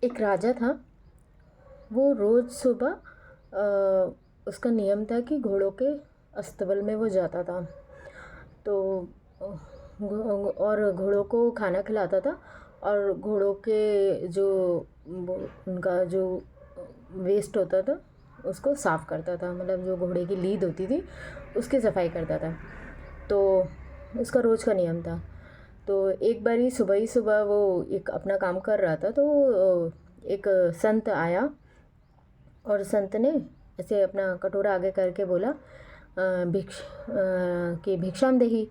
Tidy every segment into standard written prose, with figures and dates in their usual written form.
एक राजा था। वो रोज़ सुबह उसका नियम था कि घोड़ों के अस्तबल में वो जाता था। तो और घोड़ों को खाना खिलाता था, और घोड़ों के जो वो उनका जो वेस्ट होता था उसको साफ़ करता था, मतलब जो घोड़े की लीद होती थी उसकी सफाई करता था। तो उसका रोज़ का नियम था। तो एक बार ही सुबह वो एक अपना काम कर रहा था, तो एक संत आया, और संत ने ऐसे अपना कटोरा आगे करके बोला, कि भिक्षाम देही।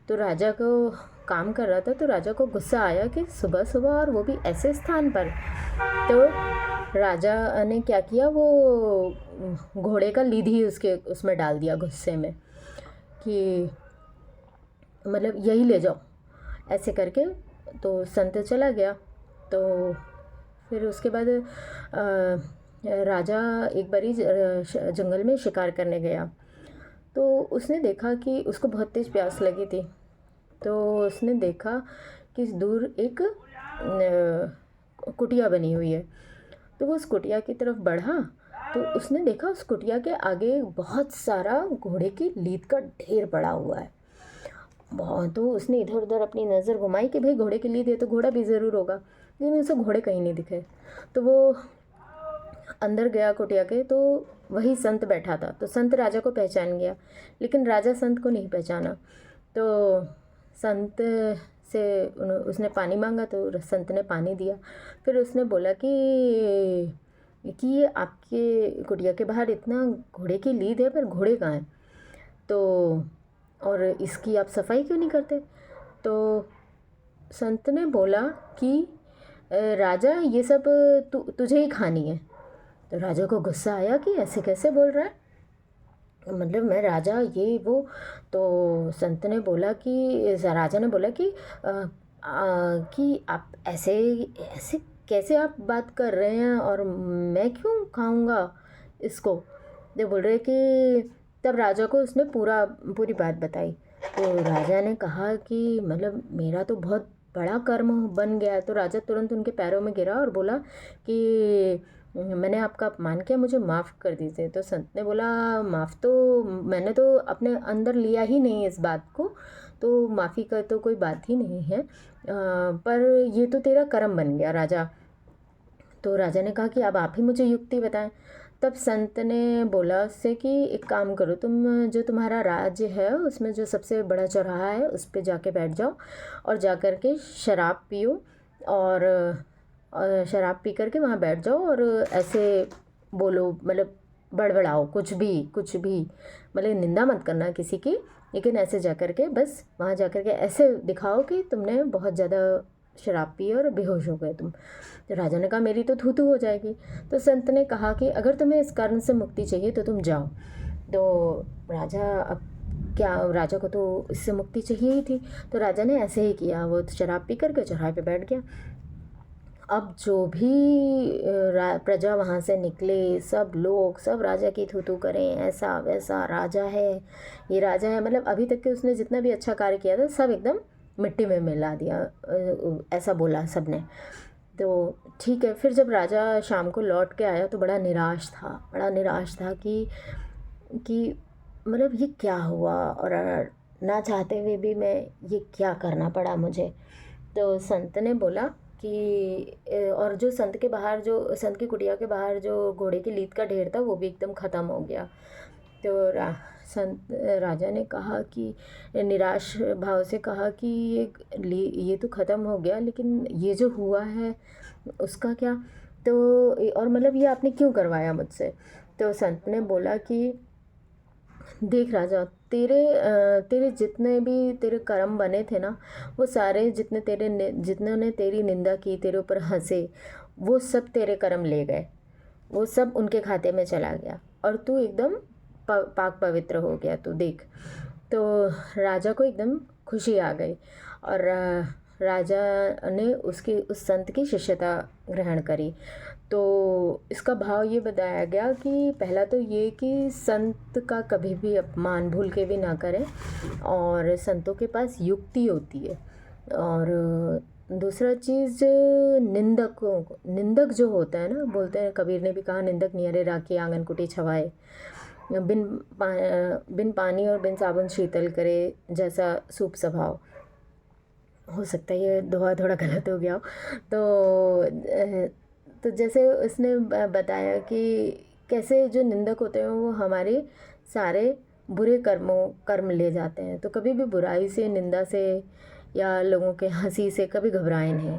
तो राजा को काम कर रहा था, तो राजा को गुस्सा आया कि सुबह सुबह और वो भी ऐसे स्थान पर। तो राजा ने क्या किया, वो घोड़े का लीद ही उसके उसमें डाल दिया गुस्से में, कि मतलब यही ले जाओ, ऐसे करके। तो संत चला गया। तो फिर उसके बाद राजा एक बारी जंगल में शिकार करने गया। तो उसने देखा कि उसको बहुत तेज़ प्यास लगी थी। तो उसने देखा कि दूर एक कुटिया बनी हुई है। तो वो उस कुटिया की तरफ बढ़ा, तो उसने देखा उस कुटिया के आगे बहुत सारा घोड़े की लीद का ढेर पड़ा हुआ है। बहुत, तो उसने इधर उधर अपनी नज़र घुमाई कि भाई घोड़े के लिए दे तो घोड़ा भी ज़रूर होगा, लेकिन उसे घोड़े कहीं नहीं दिखे। तो वो अंदर गया कुटिया के, तो वही संत बैठा था। तो संत राजा को पहचान गया, लेकिन राजा संत को नहीं पहचाना। तो संत से उसने पानी मांगा, तो संत ने पानी दिया। फिर उसने बोला कि ये आपके कुटिया के बाहर इतना घोड़े की लीद है, पर घोड़े कहाँ हैं? तो और इसकी आप सफाई क्यों नहीं करते? तो संत ने बोला कि राजा, ये सब तुझे ही खानी है। तो राजा को गुस्सा आया कि ऐसे कैसे बोल रहा है, मतलब मैं राजा ये वो। तो संत ने बोला कि राजा ने बोला कि आप ऐसे ऐसे कैसे आप बात कर रहे हैं, और मैं क्यों खाऊंगा इसको? तो बोल रहे कि तब राजा को उसने पूरी बात बताई। तो राजा ने कहा कि मतलब मेरा तो बहुत बड़ा कर्म बन गया है। तो राजा तुरंत उनके पैरों में गिरा और बोला कि मैंने आपका अपमान किया, मुझे माफ़ कर दीजिए। तो संत ने बोला, माफ़ तो मैंने तो अपने अंदर लिया ही नहीं इस बात को, तो माफ़ी का तो कोई बात ही नहीं है, पर ये तो तेरा कर्म बन गया राजा। तो राजा ने कहा कि अब आप ही मुझे युक्ति बताएं। तब संत ने बोला उससे कि एक काम करो, तुम जो तुम्हारा राज्य है उसमें जो सबसे बड़ा चौराहा है उस पे जाके बैठ जाओ, और जा कर के शराब पियो, और शराब पी कर के वहाँ बैठ जाओ, और ऐसे बोलो, मतलब बड़बड़ाओ, कुछ भी, मतलब निंदा मत करना किसी की, लेकिन ऐसे जा कर के बस वहाँ जा कर के ऐसे दिखाओ कि तुमने बहुत ज़्यादा शराब पी और बेहोश हो गए तुम। तो राजा ने कहा मेरी तो थू थू हो जाएगी। तो संत ने कहा कि अगर तुम्हें इस कारण से मुक्ति चाहिए तो तुम जाओ। तो राजा, अब क्या, राजा को तो इससे मुक्ति चाहिए ही थी। तो राजा ने ऐसे ही किया, वो शराब पी करके चौराहे पे बैठ गया। अब जो भी प्रजा वहाँ से निकले, सब लोग सब राजा की थू थू करें, ऐसा वैसा, राजा है, ये राजा है, मतलब अभी तक के उसने जितना भी अच्छा कार्य किया था सब एकदम मिट्टी में मिला दिया, ऐसा बोला सबने। तो ठीक है, फिर जब राजा शाम को लौट के आया तो बड़ा निराश था कि मतलब ये क्या हुआ, और ना चाहते हुए भी मैं ये क्या करना पड़ा मुझे। तो संत ने बोला कि और जो संत की कुटिया के बाहर जो घोड़े की लीद का ढेर था वो भी एकदम ख़त्म हो गया। तो संत राजा ने कहा कि निराश भाव से कहा कि ये तो ख़त्म हो गया, लेकिन ये जो हुआ है उसका क्या? तो और मतलब ये आपने क्यों करवाया मुझसे? तो संत ने बोला कि देख राजा, तेरे जितने भी तेरे कर्म बने थे ना, वो सारे जितने ने तेरी निंदा की, तेरे ऊपर हंसे, वो सब तेरे कर्म ले गए, वो सब उनके खाते में चला गया, और तू एकदम पाक पवित्र हो गया, तू देख। तो राजा को एकदम खुशी आ गई, और राजा ने उसकी उस संत की शिष्यता ग्रहण करी। तो इसका भाव ये बताया गया कि पहला तो ये कि संत का कभी भी अपमान भूल के भी ना करें, और संतों के पास युक्ति होती है, और दूसरा चीज़, निंदकों को, निंदक जो होता है ना, बोलते हैं, कबीर ने भी कहा, निंदक नियरे राखी आंगन कुटी छवाए, बिन पानी और बिन साबुन शीतल करे, जैसा सूप स्वभाव। हो सकता है ये दोहा थोड़ा गलत हो गया हो। तो जैसे उसने बताया कि कैसे जो निंदक होते हैं वो हमारे सारे बुरे कर्म ले जाते हैं। तो कभी भी बुराई से, निंदा से या लोगों के हंसी से कभी घबराए नहीं।